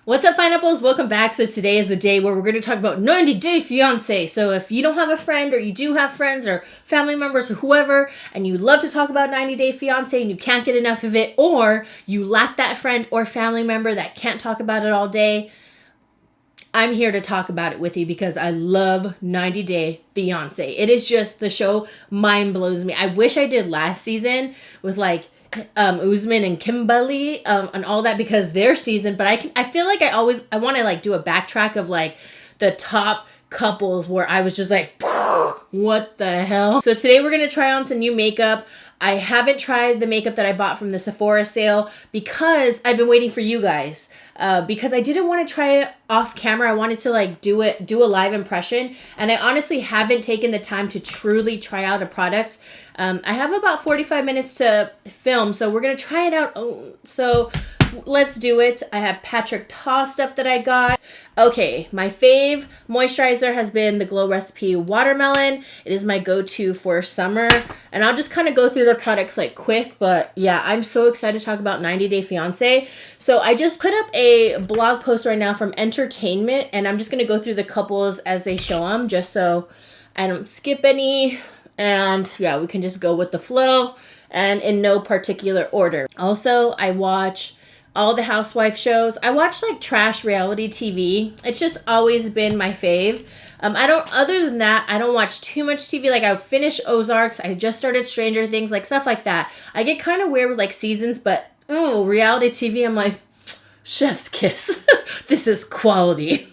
What's up, Pineapples? Welcome back. So today is the day where we're going to talk about 90 Day Fiance. So if you don't have a friend or you do have friends or family members or whoever, and you love to talk about 90 Day Fiance and you can't get enough of it, or you lack that friend or family member that can't talk about it all day, I'm here to talk about it with you because I love 90 Day Fiance. It is just, the show mind blows me. I wish I did last season with Usman and Kimberly and all that, because their season, but I feel like I want to do a backtrack of the top couples where I was just like, what the hell? So today we're going to try on some new makeup. I haven't tried the makeup that I bought from the Sephora sale because I've been waiting for you guys. Because I didn't want to try it off camera. I wanted to do a live impression. And I honestly haven't taken the time to truly try out a product. I have about 45 minutes to film, so we're going to try it out. So let's do it. I have Patrick Ta stuff that I got. Okay, my fave moisturizer has been the Glow Recipe Watermelon. It is my go-to for summer. And I'll just kind of go through the products quick. But yeah, I'm so excited to talk about 90 Day Fiance. So I just put up a blog post right now from Entertainment. And I'm just going to go through the couples as they show them, just so I don't skip any. And yeah, we can just go with the flow and in no particular order. Also, I watch all the housewife shows. I watch trash reality TV. It's just always been my fave. Other than that, I don't watch too much TV. I finished Ozarks. I just started Stranger Things, stuff like that. I get kind of weird with seasons, but reality TV, I'm like, chef's kiss. This is quality.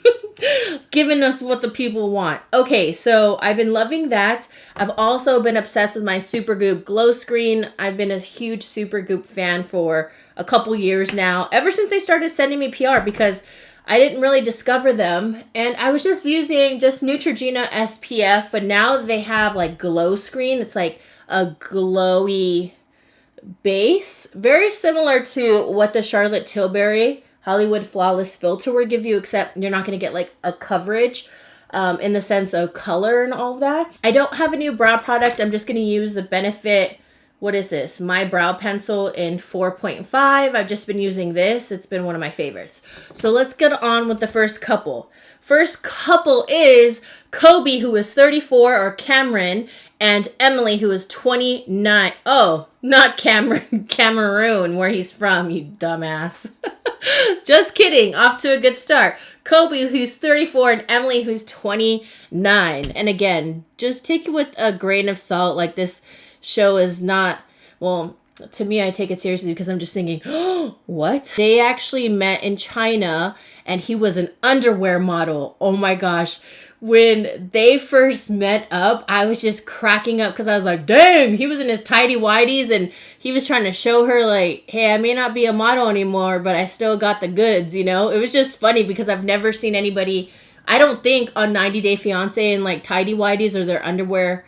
Giving us what the people want. Okay, so I've been loving that. I've also been obsessed with my Supergoop glow screen. I've been a huge Supergoop fan for a couple years now, ever since they started sending me PR, because I didn't really discover them, and I was just using Neutrogena SPF, but now they have glow screen. It's a glowy base, very similar to what the Charlotte Tilbury Hollywood Flawless Filter will give you, except you're not going to get a coverage in the sense of color and all of that. I don't have a new brow product. I'm just going to use the Benefit, what is this? My Brow Pencil in 4.5. I've just been using this. It's been one of my favorites. So let's get on with the first couple. First couple is Kobe, who is 34, or Cameron, and Emily, who is 29. Oh, not Cameron, Cameroon, where he's from, you dumbass. Just kidding. Off to a good start. Kobe, who's 34, and Emily, who's 29. And again, just take it with a grain of salt. This show is not, well, to me, I take it seriously because I'm just thinking, oh, what? They actually met in China, and he was an underwear model. Oh my gosh. When they first met up, I was just cracking up because I was like, dang, he was in his tidy whities and he was trying to show her hey, I may not be a model anymore, but I still got the goods, It was just funny because I've never seen anybody, I don't think, on 90 Day Fiance in tidy whities or their underwear,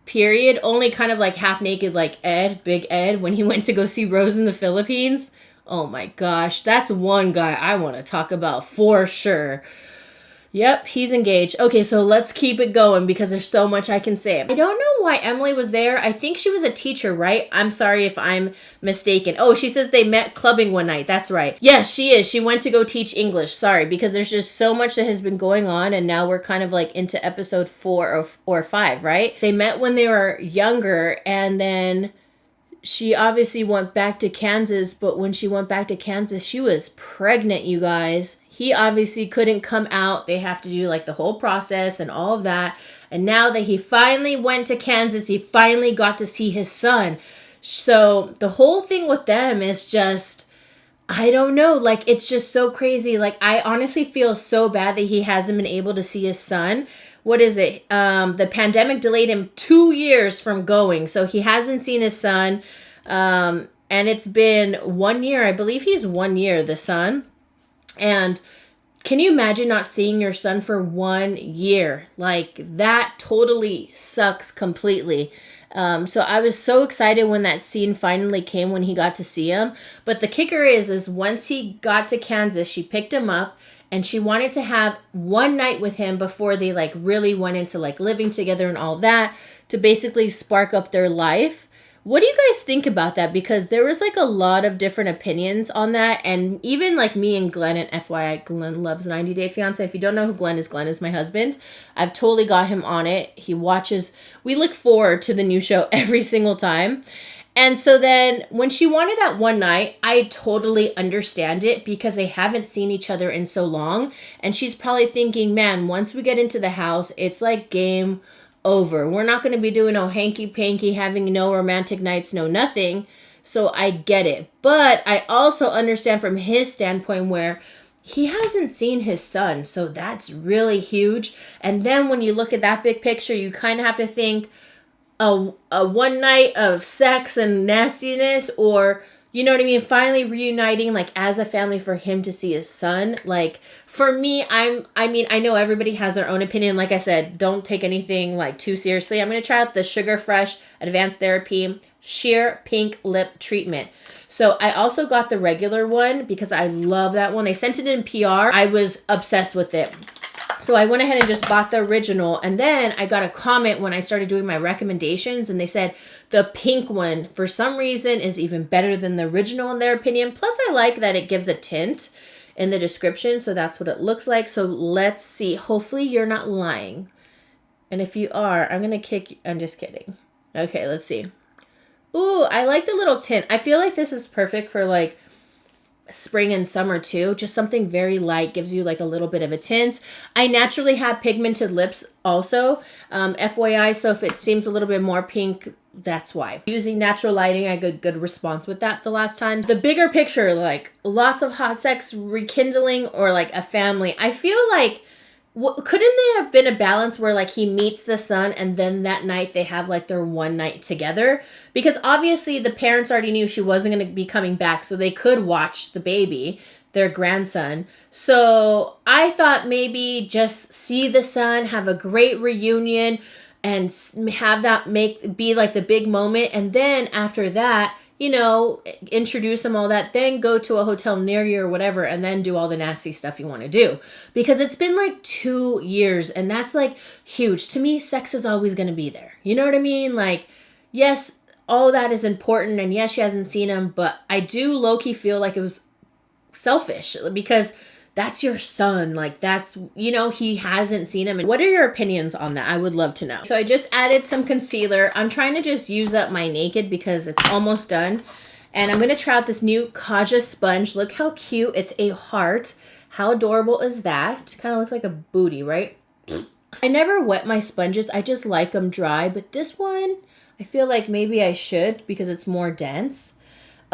period. Only kind of half naked, Big Ed, when he went to go see Rose in the Philippines. Oh my gosh, that's one guy I want to talk about for sure. Yep, he's engaged. Okay, so let's keep it going because there's so much I can say. I don't know why Emily was there. I think she was a teacher, right? I'm sorry if I'm mistaken. Oh, she says they met clubbing one night. That's right. Yes, she is. She went to go teach English. Sorry, because there's just so much that has been going on, and now we're kind of into episode 4 or 5, right? They met when they were younger, and then she obviously went back to Kansas, but when she went back to Kansas, she was pregnant, you guys. He obviously couldn't come out. They have to do the whole process and all of that. And now that he finally went to Kansas, he finally got to see his son. So the whole thing with them is just, I don't know, it's just so crazy. I honestly feel so bad that he hasn't been able to see his son. What is it? The pandemic delayed him 2 years from going. So he hasn't seen his son. And it's been 1 year. I believe he's 1 year, the son. And can you imagine not seeing your son for 1 year? That totally sucks completely. So I was so excited when that scene finally came when he got to see him. But the kicker is once he got to Kansas, she picked him up. And she wanted to have one night with him before they really went into living together and all that, to basically spark up their life. What do you guys think about that? Because there was like a lot of different opinions on that. And even like me and Glenn, and FYI, Glenn loves 90 Day Fiance. If you don't know who Glenn is my husband. I've totally got him on it. He watches, we look forward to the new show every single time. And so then when she wanted that one night, I totally understand it because they haven't seen each other in so long. And she's probably thinking, man, once we get into the house, it's like game over. We're not going to be doing no hanky-panky, having no romantic nights, no nothing. So I get it. But I also understand from his standpoint where he hasn't seen his son. So that's really huge. And then when you look at that big picture, you kind of have to think a one night of sex and nastiness, or you know what I mean, finally reuniting like as a family for him to see his son. Like for me, I know everybody has their own opinion. Like I said, don't take anything like too seriously. I'm going to try out the Sugar Fresh Advanced Therapy Sheer Pink Lip Treatment. So I also got the regular one because I love that one. They sent it in PR. I was obsessed with it. So I went ahead and just bought the original. And then I got a comment when I started doing my recommendations. And they said the pink one, for some reason, is even better than the original in their opinion. Plus, I like that it gives a tint in the description. So that's what it looks like. So let's see. Hopefully you're not lying. And if you are, I'm going to kick you. I'm just kidding. Okay, let's see. Ooh, I like the little tint. I feel like this is perfect for like spring and summer too. Just something very light, gives you like a little bit of a tint. I naturally have pigmented lips also, FYI, so if it seems a little bit more pink, that's why. Using natural lighting, I got good response with that the last time. The bigger picture, like lots of hot sex, rekindling, or like a family. I feel like couldn't there have been a balance where like he meets the son and then that night they have like their one night together? Because obviously the parents already knew she wasn't going to be coming back, so they could watch the baby, their grandson. So I thought maybe just see the son, have a great reunion, and have that be like the big moment. And then after that, you know, introduce them, all that, then go to a hotel near you or whatever, and then do all the nasty stuff you want to do. Because it's been like 2 years, and that's like huge. To me, sex is always going to be there. You know what I mean? Like, yes, all that is important, and yes, she hasn't seen him, but I do low-key feel like it was selfish because that's your son. Like, that's, you know, he hasn't seen him. And what are your opinions on that? I would love to know. So I just added some concealer. I'm trying to just use up my Naked because it's almost done. And I'm going to try out this new Kaja sponge. Look how cute. It's a heart. How adorable is that? Kind of looks like a booty, right? I never wet my sponges. I just like them dry. But this one, I feel like maybe I should because it's more dense.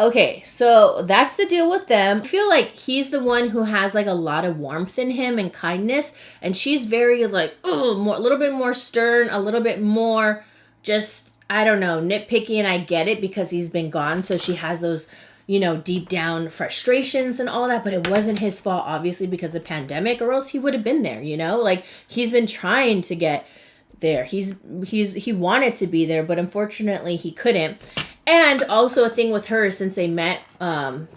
Okay, so that's the deal with them. I feel like he's the one who has like a lot of warmth in him and kindness, and she's very like, a little bit more stern, a little bit more just, I don't know, nitpicky, and I get it because he's been gone, so she has those, you know, deep down frustrations and all that, but it wasn't his fault, obviously, because of the pandemic, or else he would have been there, you know? Like, he's been trying to get there. He wanted to be there, but unfortunately he couldn't. And also a thing with her, since they met,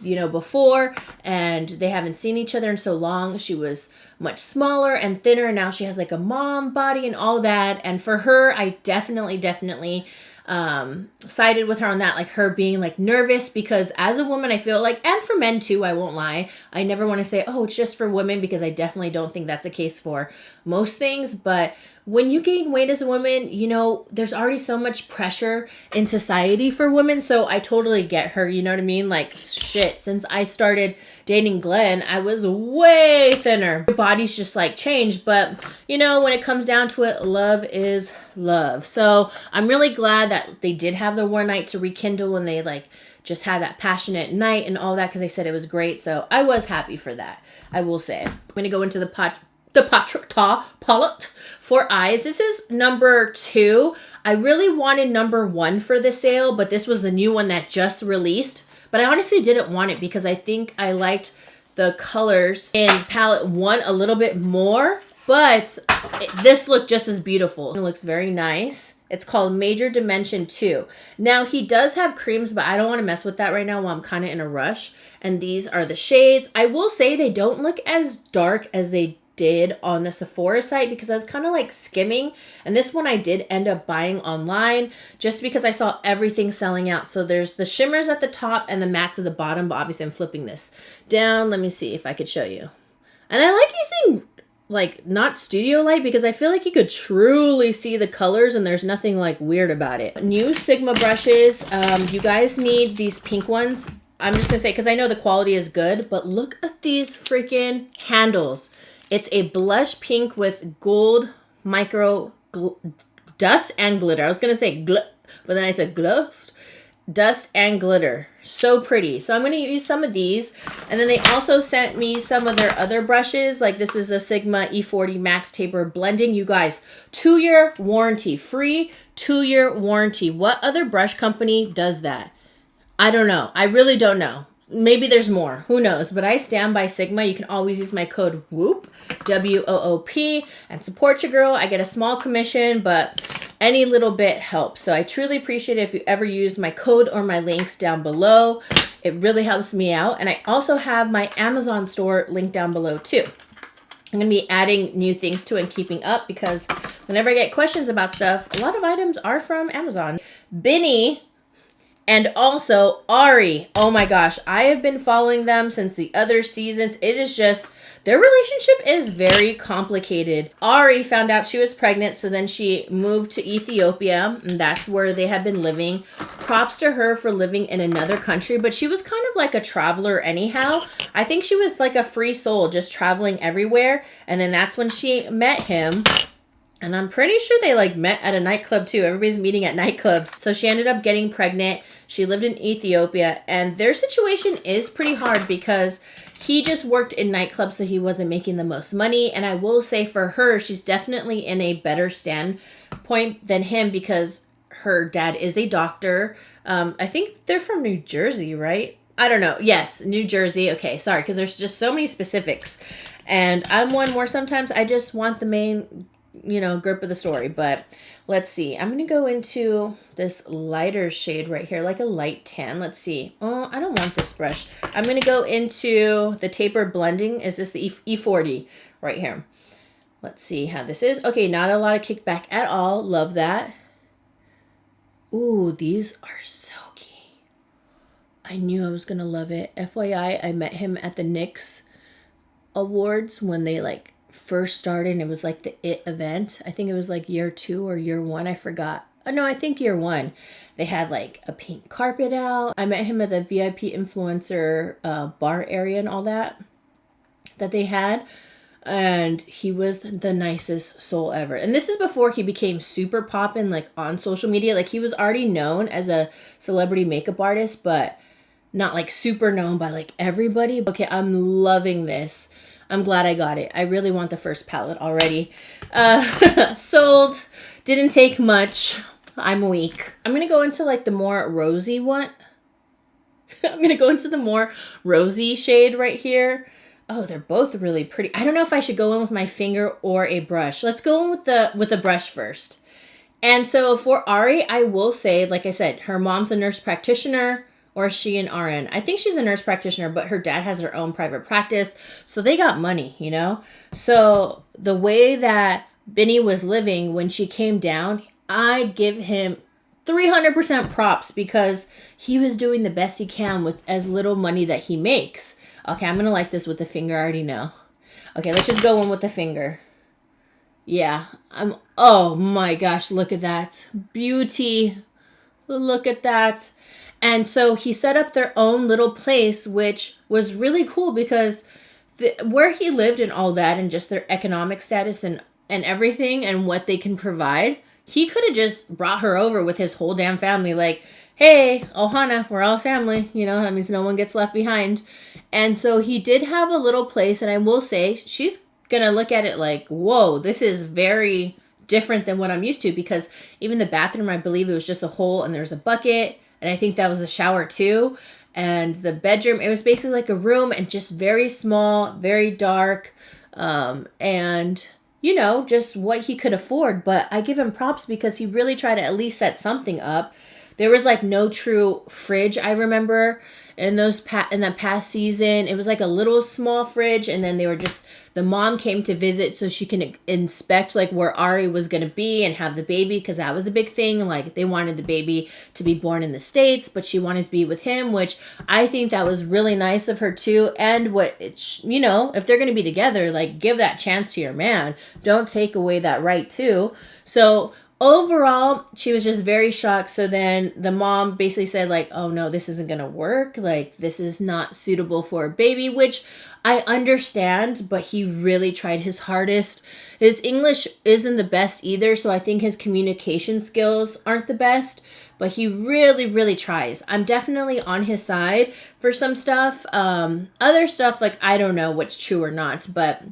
you know, before, and they haven't seen each other in so long, she was much smaller and thinner, and now she has like a mom body and all that. And for her, I definitely sided with her on that, like her being like nervous, because as a woman, I feel like, and for men too, I won't lie, I never want to say, oh, it's just for women, because I definitely don't think that's a case for most things. But when you gain weight as a woman, you know, there's already so much pressure in society for women. So I totally get her, you know what I mean? Like, shit, since I started dating Glenn, I was way thinner. My body's just like changed. But, you know, when it comes down to it, love is love. So I'm really glad that they did have the one night to rekindle, and they like just had that passionate night and all that, because they said it was great. So I was happy for that, I will say. I'm going to go into the palette for eyes. This is number 2. I really wanted number 1 for the sale, but this was the new one that just released. But I honestly didn't want it because I think I liked the colors in palette 1 a little bit more, but this looked just as beautiful. It looks very nice. It's called Major Dimension 2. Now, he does have creams, but I don't want to mess with that right now while I'm kind of in a rush. And these are the shades. I will say they don't look as dark as they did on the Sephora site because I was kind of like skimming, and this one I did end up buying online just because I saw everything selling out. So there's the shimmers at the top and the mattes at the bottom, but obviously I'm flipping this down. Let me see if I could show you. And I like using like not studio light because I feel like you could truly see the colors and there's nothing like weird about it. New Sigma brushes. You guys need these pink ones. I'm just gonna say because I know the quality is good, but look at these freaking handles. It's a blush pink with gold micro dust and glitter. I was going to say but then I said dust and glitter. So pretty. So I'm going to use some of these. And then they also sent me some of their other brushes. Like this is a Sigma E40 Max Taper Blending. You guys, 2-year warranty. Free 2-year warranty. What other brush company does that? I don't know. I really don't know. Maybe there's more. Who knows? But I stand by Sigma. You can always use my code WOOP, WOOP, and support your girl. I get a small commission, but any little bit helps. So I truly appreciate it if you ever use my code or my links down below. It really helps me out. And I also have my Amazon store linked down below too. I'm going to be adding new things to it and keeping up because whenever I get questions about stuff, a lot of items are from Amazon. Binny and also Ari. Oh my gosh, I have been following them since the other seasons. It is just, their relationship is very complicated. Ari found out she was pregnant, so then she moved to Ethiopia, and that's where they had been living. Props to her for living in another country, but she was kind of like a traveler anyhow. I think she was like a free soul, just traveling everywhere, and then that's when she met him. And I'm pretty sure they like met at a nightclub too. Everybody's meeting at nightclubs. So she ended up getting pregnant. She lived in Ethiopia and their situation is pretty hard because he just worked in nightclubs, so he wasn't making the most money. And I will say for her, she's definitely in a better standpoint than him because her dad is a doctor. I think they're from New Jersey, right? I don't know. Yes, New Jersey. Okay, sorry, because there's just so many specifics. And I'm one where sometimes I just want the main grip of the story. But let's see. I'm going to go into this lighter shade right here, like a light tan. Let's see. Oh, I don't want this brush. I'm going to go into the Taper Blending. Is this the E40 right here? Let's see how this is. Okay, not a lot of kickback at all. Love that. Ooh, these are silky. I knew I was going to love it. FYI, I met him at the NYX Awards when they first started, and it was like the IT event. I think it was like year 2 or year 1. I forgot. Oh, no, I think year 1. They had like a pink carpet out. I met him at the VIP influencer bar area and all that they had. And he was the nicest soul ever. And this is before he became super poppin' like on social media. Like he was already known as a celebrity makeup artist, but not like super known by like everybody. Okay, I'm loving this. I'm glad I got it. I really want the first palette already. Sold. Didn't take much. I'm weak. I'm going to go into like the more rosy one. I'm going to go into the more rosy shade right here. Oh, they're both really pretty. I don't know if I should go in with my finger or a brush. Let's go in with the brush first. And so for Ari, I will say, like I said, her mom's a nurse practitioner. Or is she an RN? I think she's a nurse practitioner, but her dad has her own private practice. So they got money, So the way that Binny was living when she came down, I give him 300% props because he was doing the best he can with as little money that he makes. Okay, I'm going to like this with the finger. I already know. Okay, let's just go in with the finger. Yeah. Oh my gosh, look at that. Beauty. Look at that. And so he set up their own little place, which was really cool because where he lived and all that and just their economic status and everything and what they can provide, he could have just brought her over with his whole damn family. Like, hey, Ohana, we're all family. That means no one gets left behind. And so he did have a little place. And I will say she's going to look at it like, whoa, this is very different than what I'm used to because even the bathroom, I believe it was just a hole and there's a bucket. And I think that was a shower too. And the bedroom, it was basically like a room and just very small, very dark. And, just what he could afford. But I give him props because he really tried to at least set something up. There was like no true fridge, I remember. in in that past season. It was like a little small fridge, and then the mom came to visit so she can inspect like where Ari was going to be and have the baby, because that was a big thing. Like they wanted the baby to be born in the States, but she wanted to be with him, which I think that was really nice of her too. And if they're going to be together, like give that chance to your man. Don't take away that right too. So overall, she was just very shocked. So then the mom basically said like, oh no, this isn't going to work. Like this is not suitable for a baby, which I understand, but he really tried his hardest. His English isn't the best either, so I think his communication skills aren't the best, but he really, really tries. I'm definitely on his side for some stuff. Other stuff, like, I don't know what's true or not, but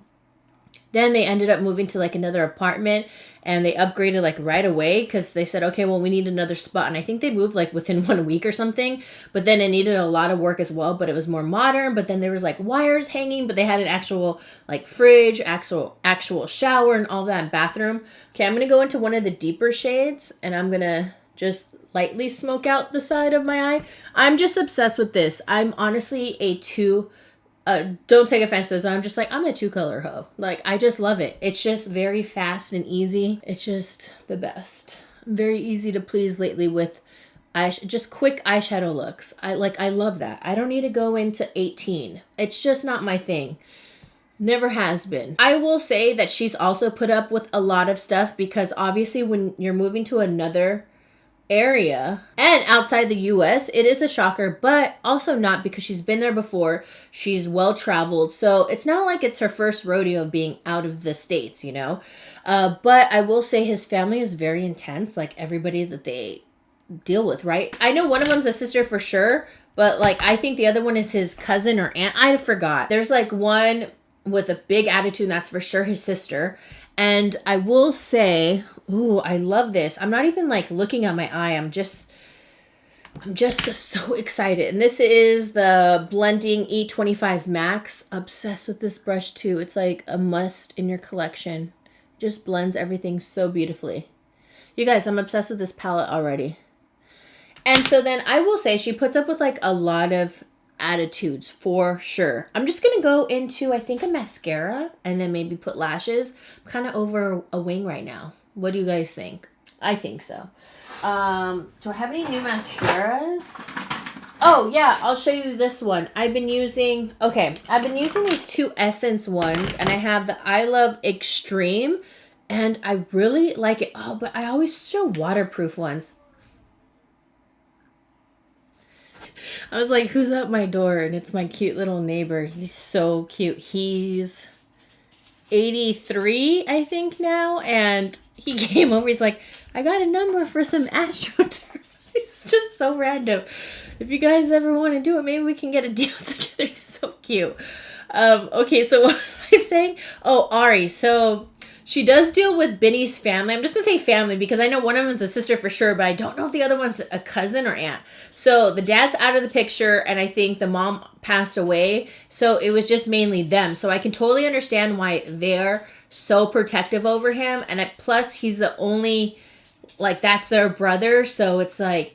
then they ended up moving to like another apartment, and they upgraded like right away because they said, okay, well, we need another spot. And I think they moved like within 1 week or something, but then it needed a lot of work as well, but it was more modern. But then there was like wires hanging, but they had an actual like fridge, actual shower and all that, bathroom. Okay, I'm going to go into one of the deeper shades, and I'm going to just lightly smoke out the side of my eye. I'm just obsessed with this. I'm honestly don't take offense to this. I'm just like, I'm a 2-color hoe. Like, I just love it. It's just very fast and easy. It's just the best. I'm very easy to please lately with just quick eyeshadow looks. I love that. I don't need to go into 18. It's just not my thing. Never has been. I will say that she's also put up with a lot of stuff, because obviously when you're moving to another area and outside the US, it is a shocker, but also not, because she's been there before. She's well traveled, so it's not like it's her first rodeo of being out of the States, but I will say his family is very intense, like everybody that they deal with, right? I know one of them's a sister for sure, but like I think the other one is his cousin or aunt. I forgot. There's like one with a big attitude, and that's for sure his sister. And I will say, ooh, I love this. I'm not even like looking at my eye. I'm just so excited. And this is the Blending E25 Max. Obsessed with this brush too. It's like a must in your collection. Just blends everything so beautifully. You guys, I'm obsessed with this palette already. And so then I will say she puts up with like a lot of attitudes for sure. I'm just gonna go into, I think, a mascara and then maybe put lashes. I'm kind of over a wing right now. What do you guys think? I think so. Do I have any new mascaras? Oh yeah, I'll show you this one. I've been using these two Essence ones, and I have the I Love Extreme, and I really like it. Oh, but I always show waterproof ones. I was like, who's at my door? And it's my cute little neighbor. He's so cute. He's 83, I think now. And he came over. He's like, I got a number for some AstroTurf. It's just so random. If you guys ever want to do it, maybe we can get a deal together. He's so cute. Okay, so what was I saying? Oh, Ari. So she does deal with Binny's family. I'm just going to say family because I know one of them is a sister for sure, but I don't know if the other one's a cousin or aunt. So the dad's out of the picture, and I think the mom passed away. So it was just mainly them. So I can totally understand why they're so protective over him. And plus, he's the only, like, that's their brother. So it's like,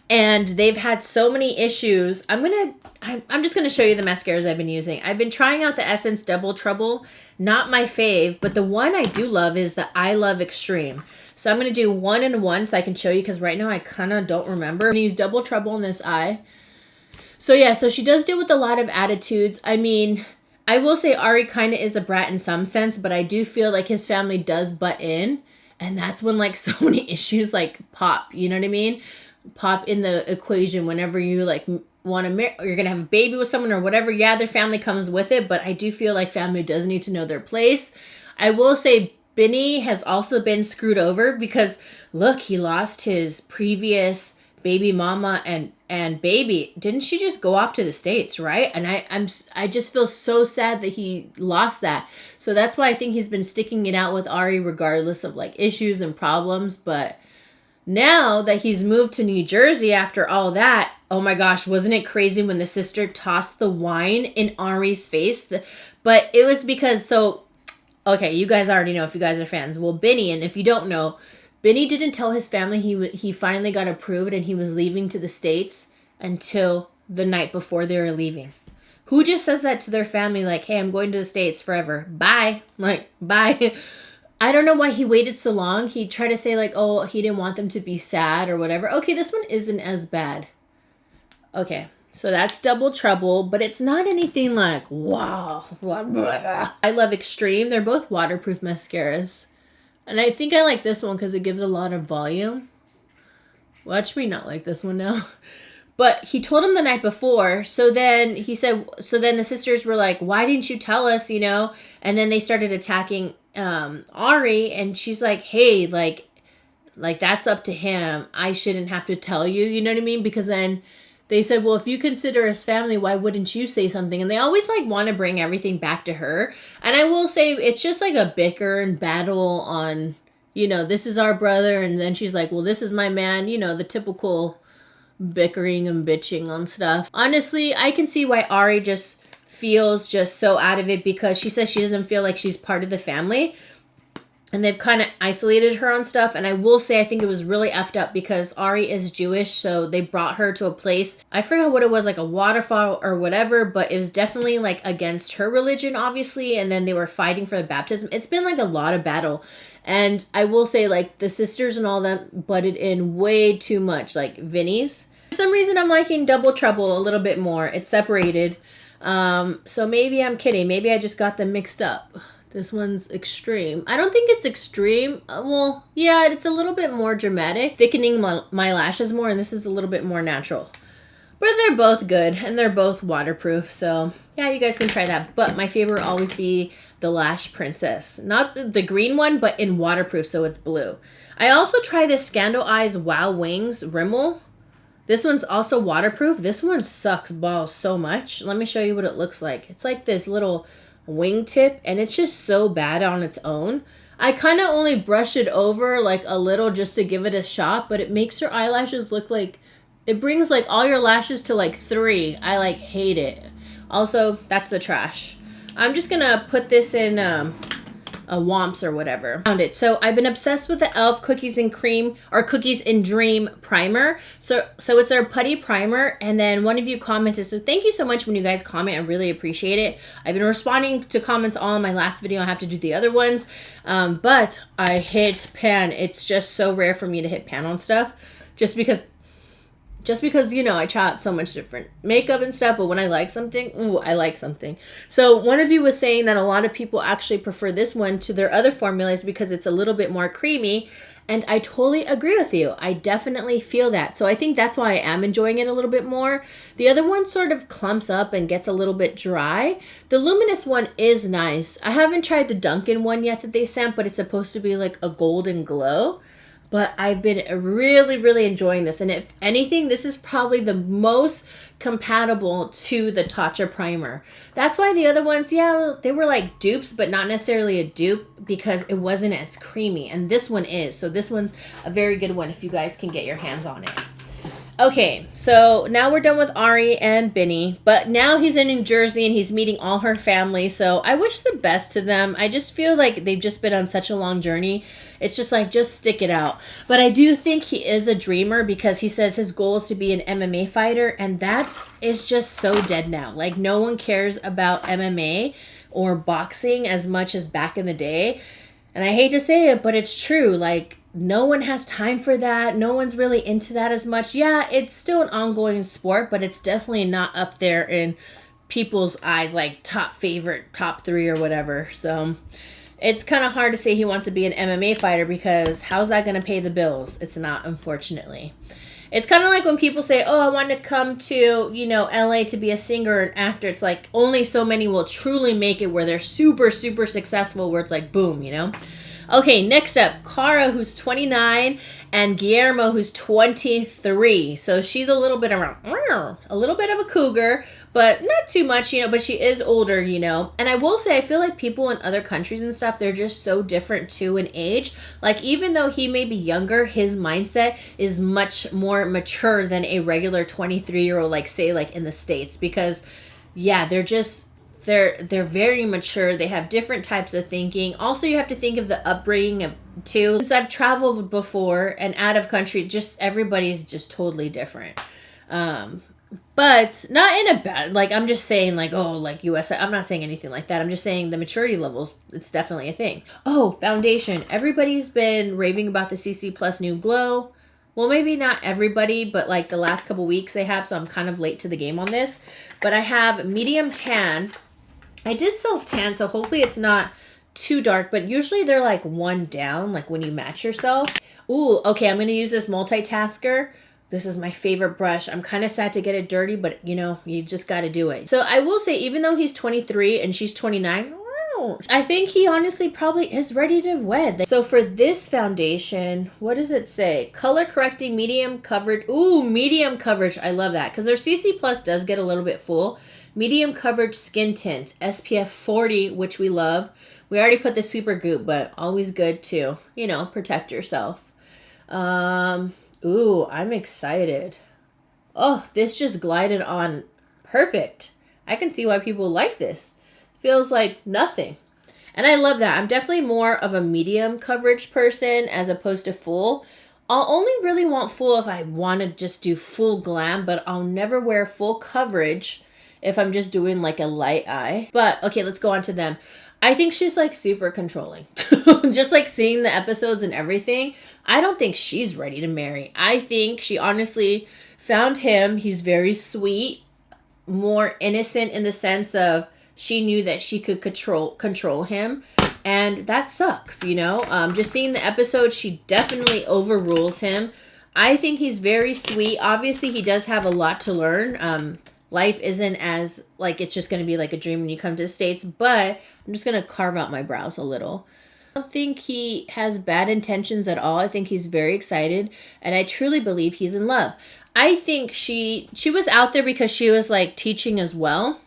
and they've had so many issues. I'm just going to show you the mascaras I've been using. I've been trying out the Essence Double Trouble. Not my fave, but the one I do love is the I Love Extreme. So I'm going to do 1 and 1 so I can show you, because right now I kind of don't remember. I'm going to use Double Trouble in this eye. So yeah, so she does deal with a lot of attitudes. I mean, I will say Ari kind of is a brat in some sense, but I do feel like his family does butt in. And that's when like so many issues like pop, you know what I mean? Pop in the equation whenever you like want to marry, or you're gonna have a baby with someone or whatever. Yeah, their family comes with it, but I do feel like family does need to know their place. I will say Binny has also been screwed over because look, he lost his previous baby mama and baby. Didn't she just go off to the States, right? And I just feel so sad that he lost that. So that's why I think he's been sticking it out with Ari regardless of like issues and problems. But now that he's moved to New Jersey after all that, oh my gosh, wasn't it crazy when the sister tossed the wine in Ari's face? But it was because, okay, you guys already know if you guys are fans. Well, Binny, and if you don't know, Binny didn't tell his family he finally got approved and he was leaving to the States until the night before they were leaving? Who just says that to their family, like, hey, I'm going to the States forever. Bye. Like, bye. I don't know why he waited so long. He tried to say, like, oh, he didn't want them to be sad or whatever. Okay, this one isn't as bad. Okay, so that's Double Trouble, but it's not anything like, wow. I love Extreme. They're both waterproof mascaras. And I think I like this one because it gives a lot of volume. Watch me not like this one now. But he told him the night before. So then he said, so then the sisters were like, why didn't you tell us, you know? And then they started attacking Ari. And she's like, hey, like that's up to him. I shouldn't have to tell you. You know what I mean? Because then they said, well, if you consider us family, why wouldn't you say something? And they always like want to bring everything back to her. And I will say it's just like a bicker and battle on, you know, this is our brother. And then she's like, well, this is my man. You know, the typical bickering and bitching on stuff. Honestly, I can see why Ari just feels just so out of it, because she says she doesn't feel like she's part of the family. And they've kind of isolated her on stuff. And I will say, I think it was really effed up because Ari is Jewish. So they brought her to a place. I forgot what it was, like a waterfall or whatever. But it was definitely like against her religion, obviously. And then they were fighting for the baptism. It's been like a lot of battle. And I will say, like, the sisters and all that butted in way too much. Like Vinny's. For some reason, I'm liking Double Trouble a little bit more. It's separated. So maybe I'm kidding. Maybe I just got them mixed up. This one's Extreme. I don't think it's Extreme. Well, yeah, it's a little bit more dramatic. Thickening my lashes more, and this is a little bit more natural. But they're both good, and they're both waterproof. So, yeah, you guys can try that. But my favorite will always be the Lash Princess. Not the green one, but in waterproof, so it's blue. I also try this Scandal Eyes Wow Wings Rimmel. This one's also waterproof. This one sucks balls so much. Let me show you what it looks like. It's like this little wingtip, and it's just so bad on its own. I kind of only brush it over like a little just to give it a shot, but it makes your eyelashes look like, it brings like all your lashes to like 3. I like hate it. Also, that's the trash. I'm just gonna put this in a Womps or whatever. Found it. So I've been obsessed with the e.l.f. Cookies and Cream or Cookies and Dream primer. So it's their putty primer. And then one of you commented. So thank you so much when you guys comment. I really appreciate it. I've been responding to comments all in my last video. I have to do the other ones. But I hit pan. It's just so rare for me to hit pan on stuff. Just because, you know, I try out so much different makeup and stuff, but when I like something, ooh, I like something. So one of you was saying that a lot of people actually prefer this one to their other formulas because it's a little bit more creamy, and I totally agree with you. I definitely feel that. So I think that's why I am enjoying it a little bit more. The other one sort of clumps up and gets a little bit dry. The Luminous one is nice. I haven't tried the Dunkin' one yet that they sent, but it's supposed to be like a golden glow. But I've been really, really enjoying this. And if anything, this is probably the most compatible to the Tatcha primer. That's why the other ones, yeah, they were like dupes, but not necessarily a dupe because it wasn't as creamy. And this one is. So this one's a very good one if you guys can get your hands on it. Okay, so now we're done with Ari and Binny, but now he's in New Jersey and he's meeting all her family, so I wish the best to them. I just feel like they've just been on such a long journey. It's just like, just stick it out. But I do think he is a dreamer because he says his goal is to be an MMA fighter, and that is just so dead now. Like, no one cares about MMA or boxing as much as back in the day. And I hate to say it, but it's true. Like, no one has time for that. No one's really into that as much. Yeah, it's still an ongoing sport, but it's definitely not up there in people's eyes, like top favorite, top 3 or whatever. So it's kind of hard to say he wants to be an MMA fighter because how's that going to pay the bills? It's not, unfortunately. It's kind of like when people say, oh, I want to come to, you know, LA to be a singer or an actor. It's like only so many will truly make it where they're super, super successful, where it's like, boom, you know? Okay, next up, Cara, who's 29, and Guillermo, who's 23. So she's a little bit around, a little bit of a cougar, but not too much, you know, but she is older, you know. And I will say, I feel like people in other countries and stuff, they're just so different too in age. Like, even though he may be younger, his mindset is much more mature than a regular 23-year-old, like, say, like in the States. Because, yeah, they're just... They're very mature. They have different types of thinking. Also, you have to think of the upbringing of too. Since I've traveled before and out of country, just everybody's just totally different. But not in a bad, like, I'm just saying, like, oh, like US, I'm not saying anything like that. I'm just saying the maturity levels, it's definitely a thing. Oh, foundation. Everybody's been raving about the CC Plus New Glow. Well, maybe not everybody, but like the last couple weeks they have, so I'm kind of late to the game on this. But I have medium tan. I did self tan, so hopefully it's not too dark, but usually they're like one down, like when you match yourself. Ooh, okay, I'm going to use this multitasker. This is my favorite brush. I'm kind of sad to get it dirty, but you know, you just got to do it. So I will say, even though he's 23 and she's 29, I think he honestly probably is ready to wed. So for this foundation, what does it say? Color correcting medium coverage. Ooh, medium coverage. I love that because their CC Plus does get a little bit full. Medium coverage skin tint, SPF 40, which we love. We already put the super goop, but always good to, you know, protect yourself. Ooh, I'm excited. Oh, this just glided on perfect. I can see why people like this. Feels like nothing. And I love that. I'm definitely more of a medium coverage person as opposed to full. I'll only really want full if I want to just do full glam, but I'll never wear full coverage if I'm just doing like a light eye. But okay, let's go on to them. I think she's like super controlling. Just like seeing the episodes and everything, I don't think she's ready to marry. I think she honestly found him. He's very sweet, more innocent in the sense of she knew that she could control him. And that sucks, you know? Just seeing the episode, she definitely overrules him. I think he's very sweet. Obviously, he does have a lot to learn. Life isn't as, like, it's just going to be like a dream when you come to the States, but I'm just going to carve out my brows a little. I don't think he has bad intentions at all. I think he's very excited, and I truly believe he's in love. I think she was out there because she was, like, teaching as well.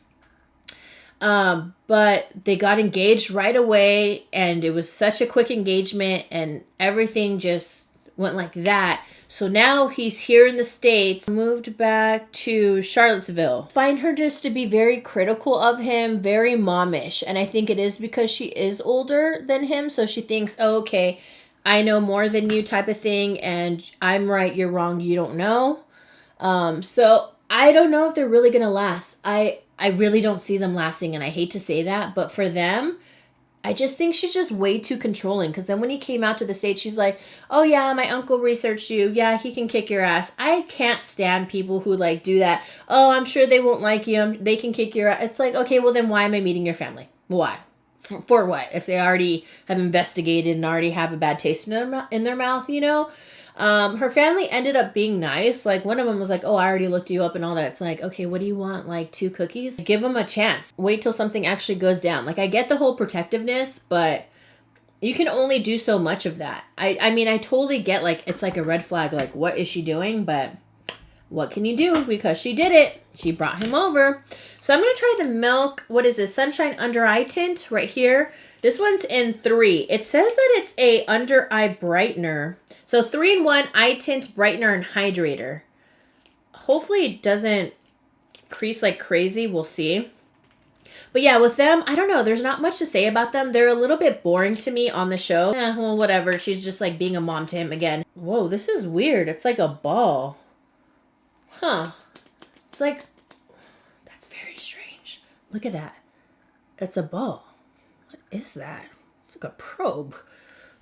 But they got engaged right away, and it was such a quick engagement, and everything just went like that. So now he's here in the States, moved back to Charlottesville. Find her just to be very critical of him, very momish. And I think it is because she is older than him. So she thinks, oh, okay, I know more than you type of thing. And I'm right, you're wrong, you don't know. So I don't know if they're really going to last. I really don't see them lasting. And I hate to say that, but for them, I just think she's just way too controlling. Because then when he came out to the States, she's like, oh yeah, my uncle researched you. Yeah, he can kick your ass. I can't stand people who like do that. Oh, I'm sure they won't like you. They can kick your ass. It's like, okay, well then why am I meeting your family? Why? For what? If they already have investigated and already have a bad taste in their mouth, you know? Her family ended up being nice. Like, one of them was like, oh, I already looked you up and all that. It's like, okay, what do you want? Like 2 cookies? Give them a chance. Wait till something actually goes down. Like, I get the whole protectiveness, but you can only do so much of that. I mean, I totally get, like, it's like a red flag. Like, what is she doing? But what can you do? Because she did it. She brought him over. So I'm going to try the Milk. What is this? Sunshine Under Eye Tint right here. This one's in 3. It says that it's a under eye brightener. So 3-in-1 eye tint, brightener, and hydrator. Hopefully it doesn't crease like crazy. We'll see. But yeah, with them, I don't know. There's not much to say about them. They're a little bit boring to me on the show. Well, whatever. She's just like being a mom to him again. Whoa, this is weird. It's like a ball. Huh. It's like, that's very strange. Look at that. It's a ball. What is that? It's like a probe.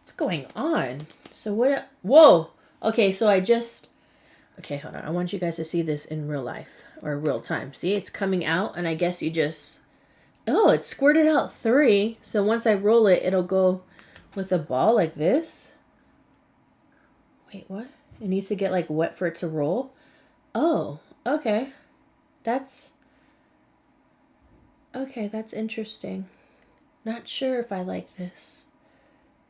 What's going on? So what? Whoa. Okay, so okay, hold on. I want you guys to see this in real life or real time. See, it's coming out, and I guess you just, oh, it squirted out 3. So once I roll it, it'll go with a ball like this. Wait, what? It needs to get like wet for it to roll. Oh, okay. That's interesting. Not sure if I like this.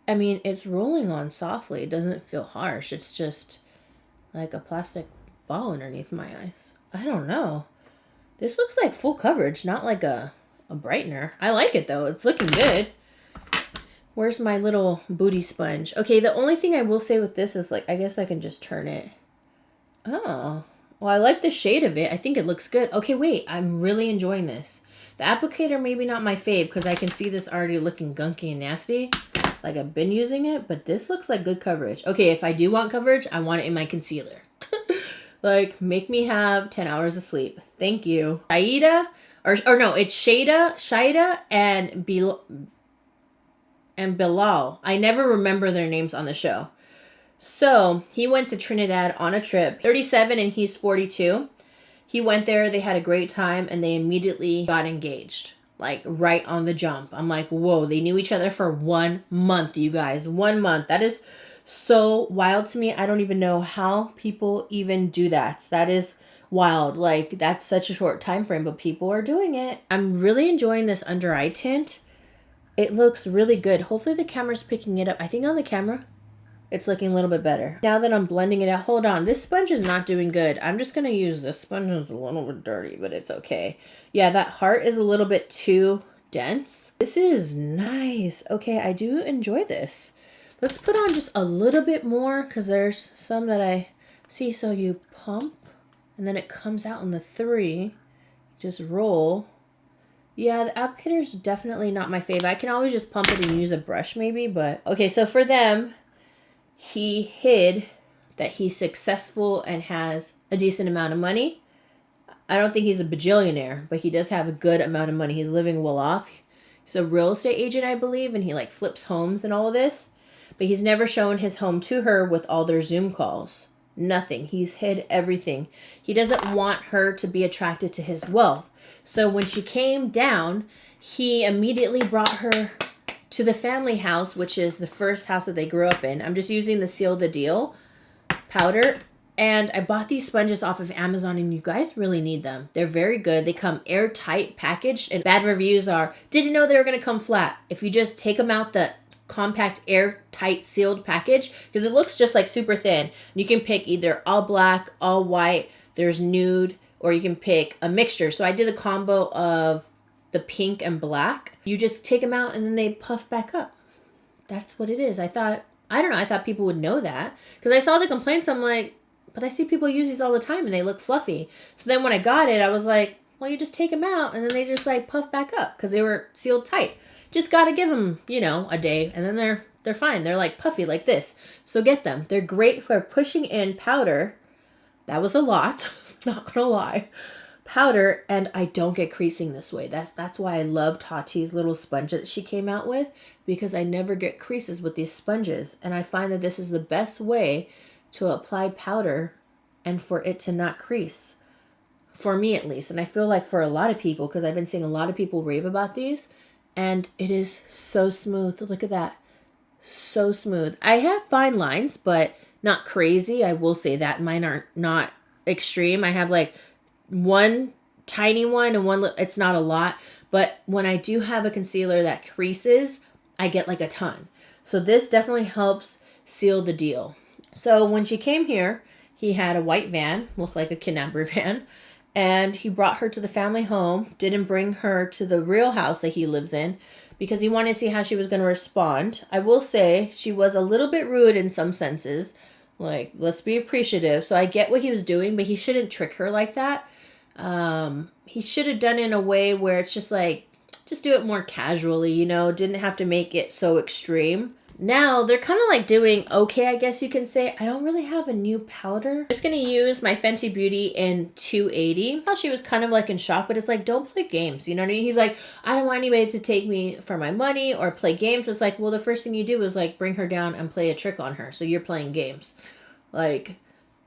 I mean, it's rolling on softly. It doesn't feel harsh. It's just like a plastic ball underneath my eyes. I don't know. This looks like full coverage, not like a brightener. I like it, though. It's looking good. Where's my little booty sponge? Okay, the only thing I will say with this is, like, I guess I can just turn it. Oh. Well, I like the shade of it. I think it looks good. Okay, wait. I'm really enjoying this. The applicator, maybe not my fave, because I can see this already looking gunky and nasty. Like, I've been using it, but this looks like good coverage. Okay, if I do want coverage, I want it in my concealer. Like, make me have 10 hours of sleep. Thank you. Shaida, or no, it's Shaida and Bilal. I never remember their names on the show. So he went to Trinidad on a trip. 37 and he's 42. He went there, they had a great time, and they immediately got engaged. Like, right on the jump. I'm like, whoa, they knew each other for 1 month, you guys. 1 month. That is so wild to me. I don't even know how people even do that. That is wild. Like, that's such a short time frame, but people are doing it. I'm really enjoying this under eye tint. It looks really good. Hopefully the camera's picking it up. I think on the camera, it's looking a little bit better. Now that I'm blending it out, hold on. This sponge is not doing good. I'm just going to use this sponge. It's a little bit dirty, but it's okay. Yeah, that heart is a little bit too dense. This is nice. Okay, I do enjoy this. Let's put on just a little bit more because there's some that I see. So you pump and then it comes out in the 3. Just roll. Yeah, the applicator is definitely not my favorite. I can always just pump it and use a brush maybe, but okay, so for them, he hid that he's successful and has a decent amount of money. I don't think he's a bajillionaire, but he does have a good amount of money. He's living well off. He's a real estate agent, I believe, and he like flips homes and all of this. But he's never shown his home to her with all their Zoom calls. Nothing. He's hid everything. He doesn't want her to be attracted to his wealth. So when she came down, he immediately brought her to the family house, which is the first house that they grew up in. I'm just using the Seal the Deal powder. And I bought these sponges off of Amazon, and you guys really need them. They're very good. They come airtight packaged, and bad reviews are, didn't know they were going to come flat. If you just take them out the compact airtight sealed package, because it looks just like super thin. You can pick either all black, all white, there's nude, or you can pick a mixture. So I did a combo of the pink and black. You just take them out and then they puff back up. That's what it is. I thought people would know that because I saw the complaints. I'm like, but I see people use these all the time and they look fluffy. So then when I got it, I was like, well, you just take them out and then they just like puff back up because they were sealed tight. Just got to give them, a day and then they're fine. They're like puffy like this. So get them. They're great for pushing in powder. That was a lot. Not gonna lie. Powder, and I don't get creasing this way. That's why I love Tati's little sponge that she came out with, because I never get creases with these sponges. And I find that this is the best way to apply powder and for it to not crease. For me at least. And I feel like for a lot of people, because I've been seeing a lot of people rave about these, and it is so smooth. Look at that. So smooth. I have fine lines, but not crazy. I will say that mine are not extreme. I have like one tiny one and one, it's not a lot, but when I do have a concealer that creases, I get like a ton. So this definitely helps seal the deal. So when she came here, he had a white van, looked like a kidnapper van, and he brought her to the family home, didn't bring her to the real house that he lives in because he wanted to see how she was going to respond. I will say she was a little bit rude in some senses. Like, let's be appreciative. So I get what he was doing, but he shouldn't trick her like that. He should have done it in a way where it's just like, just do it more casually, didn't have to make it so extreme. Now they're kind of like doing okay, I guess you can say. I don't really have a new powder. I'm just going to use my Fenty Beauty in 280. I thought she was kind of like in shock, but it's like, don't play games. You know what I mean? He's like, I don't want anybody to take me for my money or play games. It's like, well, the first thing you do is like bring her down and play a trick on her. So you're playing games. Like,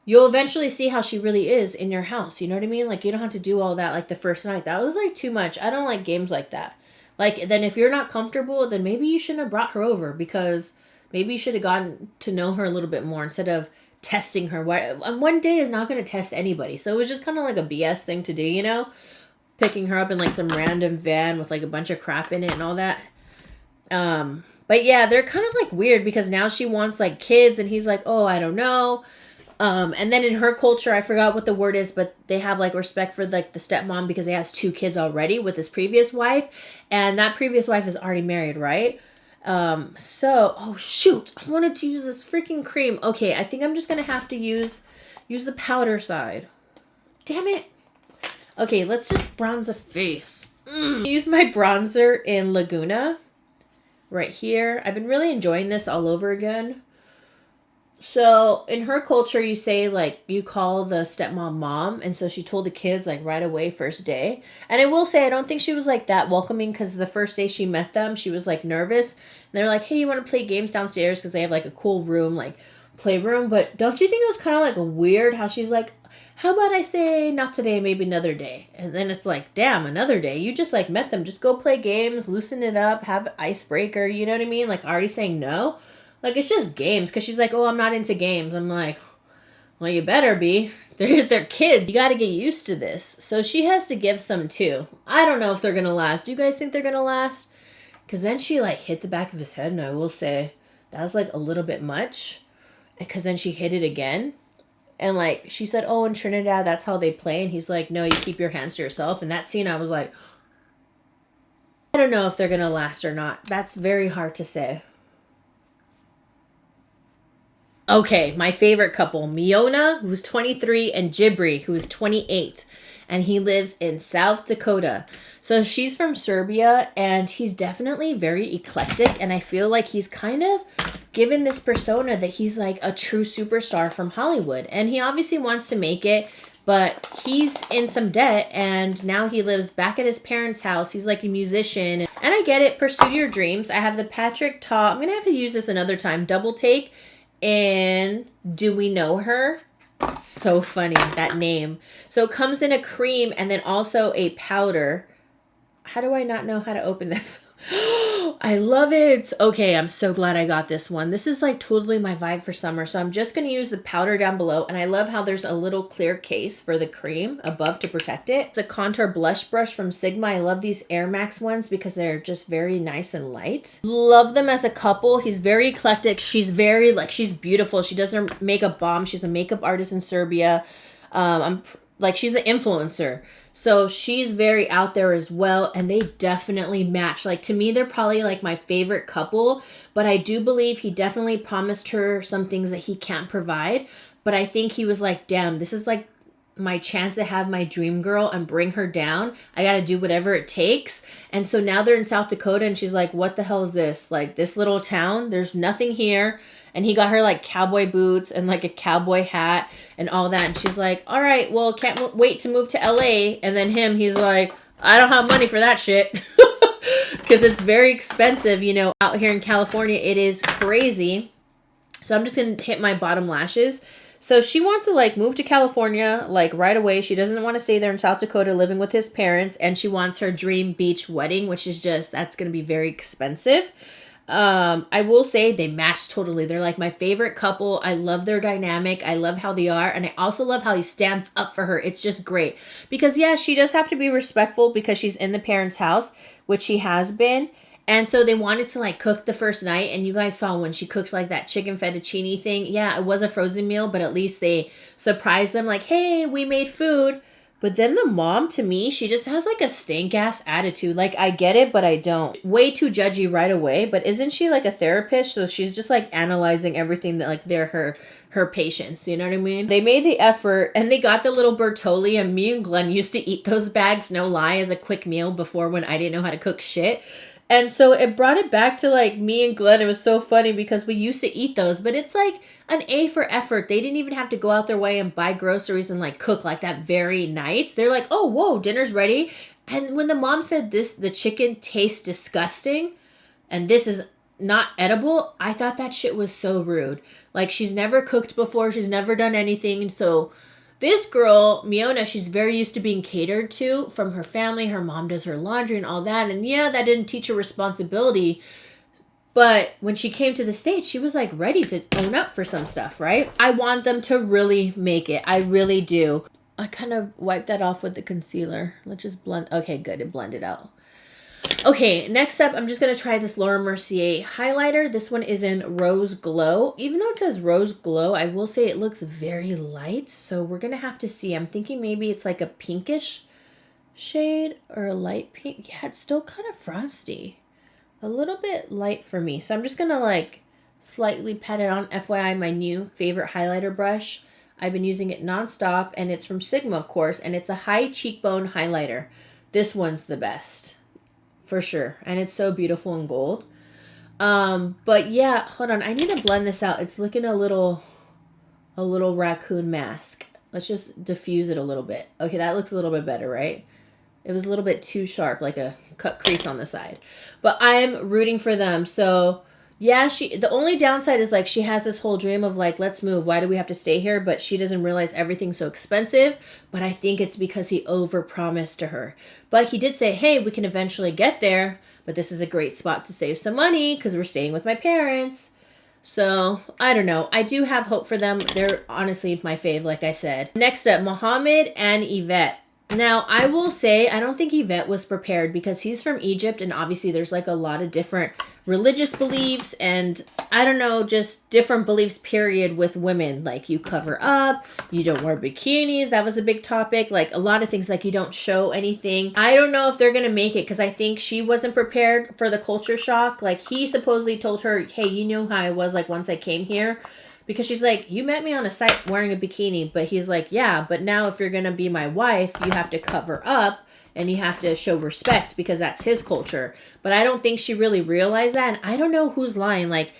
you'll eventually see how she really is in your house. You know what I mean? Like, you don't have to do all that like the first night. That was like too much. I don't like games like that. Like, then if you're not comfortable, then maybe you shouldn't have brought her over, because maybe you should have gotten to know her a little bit more instead of testing her. One day is not going to test anybody. So it was just kind of like a BS thing to do, picking her up in like some random van with like a bunch of crap in it and all that. But yeah, they're kind of like weird because now she wants like kids and he's like, oh, I don't know. And then in her culture, I forgot what the word is, but they have like respect for like the stepmom because he has 2 kids already with his previous wife. And that previous wife is already married, right? Oh shoot, I wanted to use this freaking cream. Okay, I think I'm just going to have to use the powder side. Damn it. Okay, let's just bronze the face. Use my bronzer in Laguna right here. I've been really enjoying this all over again. So in her culture, you say like you call the stepmom mom, and so she told the kids like right away first day. And I will say I don't think she was like that welcoming because the first day she met them, she was like nervous. And they're like, "Hey, you want to play games downstairs?" Because they have like a cool room, like playroom. But don't you think it was kind of like weird how she's like, "How about I say not today, maybe another day?" And then it's like, damn, another day. You just like met them, just go play games, loosen it up, have an icebreaker. You know what I mean? Like already saying no. Like, it's just games. Because she's like, oh, I'm not into games. I'm like, well, you better be. They're kids. You got to get used to this. So she has to give some, too. I don't know if they're going to last. Do you guys think they're going to last? Because then she, like, hit the back of his head. And I will say, that was, like, a little bit much. Because then she hit it again. And, like, she said, oh, in Trinidad, that's how they play. And he's like, no, you keep your hands to yourself. And that scene, I was like, I don't know if they're going to last or not. That's very hard to say. Okay, my favorite couple, Miona, who's 23, and Jibri, who is 28. And he lives in South Dakota. So she's from Serbia, and he's definitely very eclectic. And I feel like he's kind of given this persona that he's like a true superstar from Hollywood. And he obviously wants to make it, but he's in some debt, and now he lives back at his parents' house. He's like a musician. And I get it, pursue your dreams. I have the Patrick Ta, I'm going to have to use this another time, double take. And do we know her? So funny, that name. So it comes in a cream and then also a powder. How do I not know how to open this? I love it. Okay, I'm so glad I got this one. This is like totally my vibe for summer. So I'm just going to use the powder down below. And I love how there's a little clear case for the cream above to protect it. The contour blush brush from Sigma. I love these Air Max ones because they're just very nice and light. Love them as a couple. He's very eclectic. She's very like, she's beautiful. She does her makeup bomb. She's a makeup artist in Serbia. She's an influencer. So she's very out there as well, and they definitely match. Like, to me, they're probably like my favorite couple, but I do believe he definitely promised her some things that he can't provide. But I think he was like, damn, this is like my chance to have my dream girl and bring her down. I got to do whatever it takes. And so now they're in South Dakota, and she's like, what the hell is this? Like, this little town, there's nothing here. And he got her like cowboy boots and like a cowboy hat and all that. And she's like, all right, well, can't wait to move to LA. And then he's like, I don't have money for that shit. Because it's very expensive, you know, out here in California. It is crazy. So I'm just going to hit my bottom lashes. So she wants to like move to California like right away. She doesn't want to stay there in South Dakota living with his parents. And she wants her dream beach wedding, which is just, that's going to be very expensive. I will say they match totally. They're like my favorite couple. I love their dynamic. I love how they are. And I also love how he stands up for her. It's just great. Because yeah, she does have to be respectful because she's in the parents' house, which she has been. And so they wanted to like cook the first night. And you guys saw when she cooked like that chicken fettuccine thing. Yeah, it was a frozen meal, but at least they surprised them like, hey, we made food. But then the mom, to me, she just has like a stank-ass attitude. Like, I get it, but I don't. Way too judgy right away. But isn't she like a therapist? So she's just like analyzing everything that like they're her patients. You know what I mean? They made the effort and they got the little Bertolli. And me and Glenn used to eat those bags, no lie, as a quick meal before when I didn't know how to cook shit. And so it brought it back to like me and Glenn. It was so funny because we used to eat those, but it's like an A for effort. They didn't even have to go out their way and buy groceries and like cook like that very night. They're like, oh, whoa, dinner's ready. And when the mom said this, the chicken tastes disgusting and this is not edible, I thought that shit was so rude. Like, she's never cooked before. She's never done anything. And so this girl, Miona, she's very used to being catered to from her family. Her mom does her laundry and all that. And yeah, that didn't teach her responsibility. But when she came to the States, she was like ready to own up for some stuff, right? I want them to really make it. I really do. I kind of wiped that off with the concealer. Let's just blend. Okay, good. It blended out. Okay, next up, I'm just going to try this Laura Mercier highlighter. This one is in Rose Glow. Even though it says Rose Glow, I will say it looks very light. So we're going to have to see. I'm thinking maybe it's like a pinkish shade or a light pink. Yeah, it's still kind of frosty. A little bit light for me. So I'm just going to like slightly pat it on. FYI, my new favorite highlighter brush. I've been using it nonstop and it's from Sigma, of course. And it's a high cheekbone highlighter. This one's the best. For sure. And it's so beautiful in gold. But yeah, hold on. I need to blend this out. It's looking a little raccoon mask. Let's just diffuse it a little bit. Okay, that looks a little bit better, right? It was a little bit too sharp, like a cut crease on the side. But I'm rooting for them. So yeah, the only downside is like she has this whole dream of like, let's move. Why do we have to stay here? But she doesn't realize everything's so expensive. But I think it's because he overpromised to her. But he did say, hey, we can eventually get there. But this is a great spot to save some money because we're staying with my parents. So, I don't know. I do have hope for them. They're honestly my fave, like I said. Next up, Mohamed and Yvette. Now, I will say, I don't think Yvette was prepared because he's from Egypt and obviously there's like a lot of different religious beliefs and I don't know, just different beliefs, period, with women. Like you cover up, you don't wear bikinis. That was a big topic. Like a lot of things, like you don't show anything. I don't know if they're going to make it because I think she wasn't prepared for the culture shock. Like he supposedly told her, hey, you know how I was like once I came here. Because she's like, you met me on a site wearing a bikini. But he's like, yeah, but now if you're going to be my wife, you have to cover up and you have to show respect because that's his culture. But I don't think she really realized that. And I don't know who's lying. Like,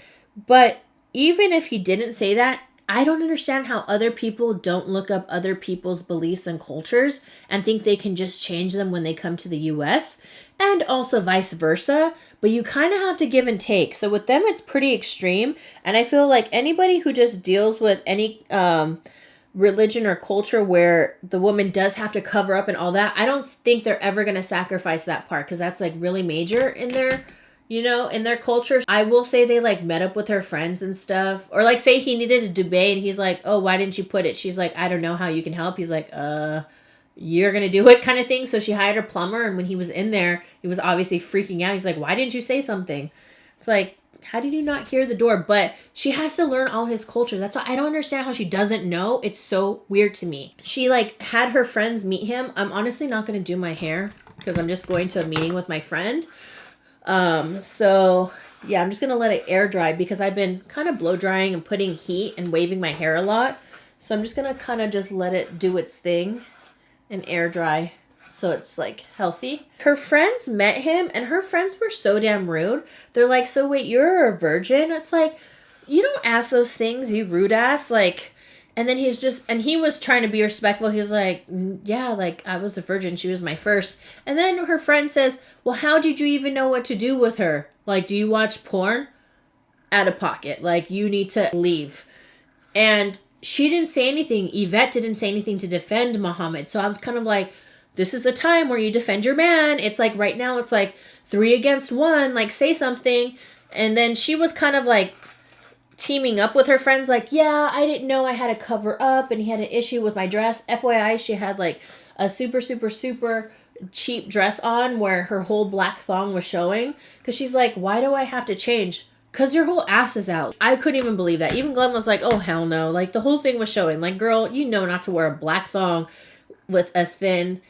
but even if he didn't say that, I don't understand how other people don't look up other people's beliefs and cultures and think they can just change them when they come to the US and also vice versa. But you kind of have to give and take. So with them, it's pretty extreme. And I feel like anybody who just deals with any religion or culture where the woman does have to cover up and all that, I don't think they're ever going to sacrifice that part because that's like really major in their, you know, in their culture. I will say they like met up with her friends and stuff. Or like say he needed a duvet and he's like, oh, why didn't you put it? She's like, I don't know how you can help. He's like, you're going to do it kind of thing. So she hired a plumber. And when he was in there, he was obviously freaking out. He's like, why didn't you say something? It's like, how did you not hear the door? But she has to learn all his culture. That's why I don't understand how she doesn't know. It's so weird to me. She like had her friends meet him. I'm honestly not going to do my hair because I'm just going to a meeting with my friend. So yeah, I'm just going to let it air dry because I've been kind of blow drying and putting heat and waving my hair a lot. So I'm just going to kind of just let it do its thing and air dry so it's like healthy. Her friends met him and her friends were so damn rude. They're like, so wait, you're a virgin? It's like, you don't ask those things, you rude ass. Like, and then he was trying to be respectful. He was like, yeah, like I was a virgin. She was my first. And then her friend says, well, how did you even know what to do with her? Like, do you watch porn? Out of pocket. Like, you need to leave. And she didn't say anything. Yvette didn't say anything to defend Mohamed. So I was kind of like, this is the time where you defend your man. It's like right now it's like 3 against 1. Like, say something. And then she was kind of like teaming up with her friends like, yeah, I didn't know I had to cover up and he had an issue with my dress. FYI, she had like a super, super, super cheap dress on where her whole black thong was showing. Because she's like, why do I have to change? Because your whole ass is out. I couldn't even believe that. Even Glenn was like, oh, hell no. Like, the whole thing was showing. Like, girl, you know not to wear a black thong with a thin,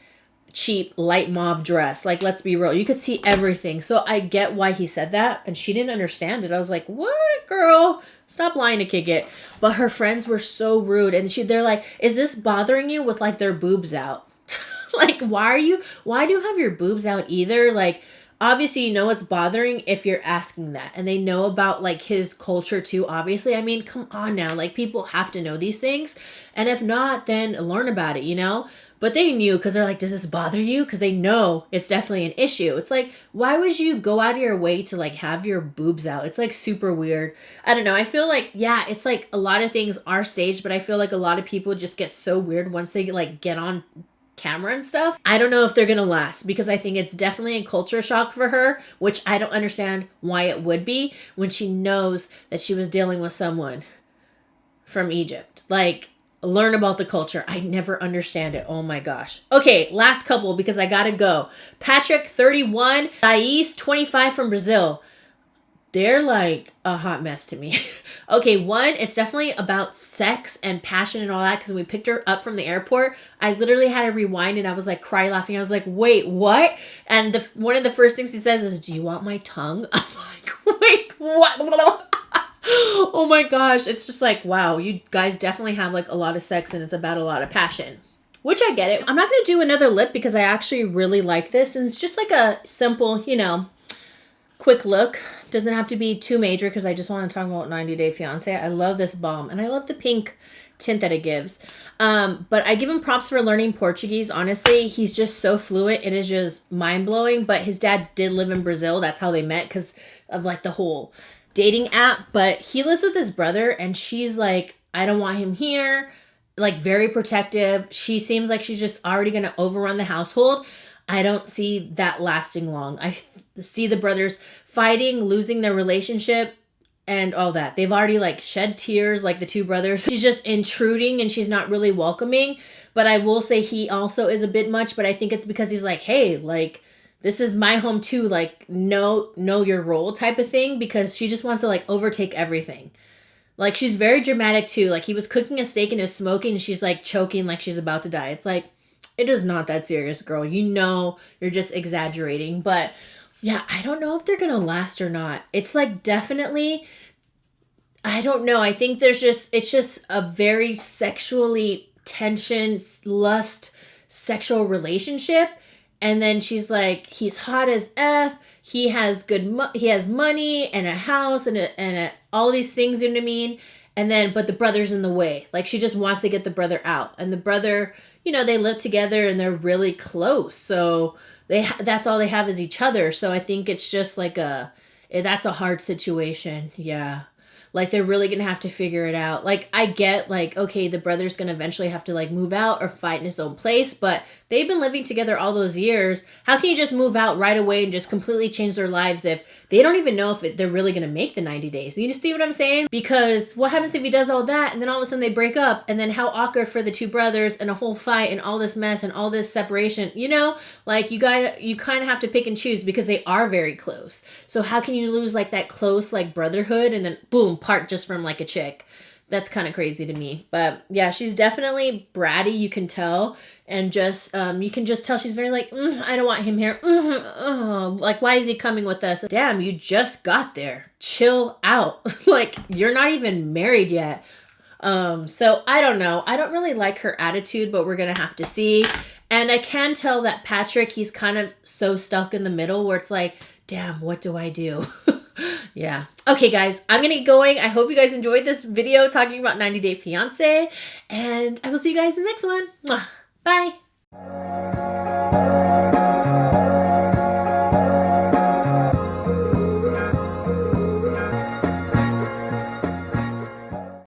cheap, light mauve dress. Like, let's be real. You could see everything. So I get why he said that. And she didn't understand it. I was like, what, girl? Stop lying to kick it. But her friends were so rude. And they're like, is this bothering you with, like, their boobs out? Like, why do you have your boobs out either? Like, obviously, you know it's bothering if you're asking that. And they know about, like, his culture, too, obviously. I mean, come on now. Like, people have to know these things. And if not, then learn about it, you know? But they knew because they're like, does this bother you? Because they know it's definitely an issue. It's like, why would you go out of your way to, like, have your boobs out? It's, like, super weird. I don't know. I feel like, yeah, it's, like, a lot of things are staged. But I feel like a lot of people just get so weird once they, like, get on camera and stuff. I don't know if they're gonna last because I think it's definitely a culture shock for her, which I don't understand why it would be when she knows that she was dealing with someone from Egypt. Like, learn about the culture. I never understand it. Oh my gosh. Okay, last couple because I gotta go. Patrick, 31. Thais, 25 from Brazil. They're like a hot mess to me. Okay, one, it's definitely about sex and passion and all that because when we picked her up from the airport, I literally had to rewind and I was like cry laughing. I was like, wait, what? And one of the first things he says is, do you want my tongue? I'm like, wait, what? Oh my gosh. It's just like, wow, you guys definitely have like a lot of sex and it's about a lot of passion. Which I get it. I'm not going to do another lip because I actually really like this. And it's just like a simple, you know, quick look. Doesn't have to be too major because I just want to talk about 90 Day Fiance. I love this balm and I love the pink tint that it gives. But I give him props for learning Portuguese. Honestly, he's just so fluent. It is just mind blowing. But his dad did live in Brazil. That's how they met because of like the whole dating app. But he lives with his brother and she's like, I don't want him here. Like very protective. She seems like she's just already going to overrun the household. I don't see that lasting long. I see the brothers fighting, losing their relationship, and all that. They've already like shed tears, like the two brothers. She's just intruding and she's not really welcoming. But I will say he also is a bit much, but I think it's because he's like, hey, like, this is my home too. Like, know your role type of thing, because she just wants to like overtake everything. Like, she's very dramatic too. Like, he was cooking a steak and is smoking and she's like choking like she's about to die. It's like, it is not that serious, girl. You know, you're just exaggerating. But yeah, I don't know if they're going to last or not. It's like definitely, I don't know. I think it's just a very sexually tension, lust, sexual relationship. And then she's like, he's hot as F. He has he has money and a house and all these things, you know what I mean? And then, but the brother's in the way. Like, she just wants to get the brother out. And the brother, you know, they live together and they're really close. So that's all they have is each other. So I think it's just like that's a hard situation. Yeah. Like, they're really going to have to figure it out. Like, I get, like, okay, the brother's going to eventually have to, like, move out or fight in his own place. But they've been living together all those years. How can you just move out right away and just completely change their lives if they don't even know if they're really going to make the 90 days? You see what I'm saying? Because what happens if he does all that and then all of a sudden they break up? And then how awkward for the two brothers and a whole fight and all this mess and all this separation, you know? Like, you kind of have to pick and choose because they are very close. So how can you lose, like, that close, like, brotherhood and then, boom, part just from, like, a chick? That's kind of crazy to me. But yeah, she's definitely bratty, you can tell. And just, you can just tell she's very like, I don't want him here. Like, why is he coming with us? Damn, you just got there. Chill out. Like, you're not even married yet. So I don't know. I don't really like her attitude, but we're going to have to see. And I can tell that Patrick, he's kind of so stuck in the middle where it's like, damn, what do I do? Yeah. Okay, guys, I'm going to get going. I hope you guys enjoyed this video talking about 90 Day Fiance, and I will see you guys in the next one. Mwah. Bye.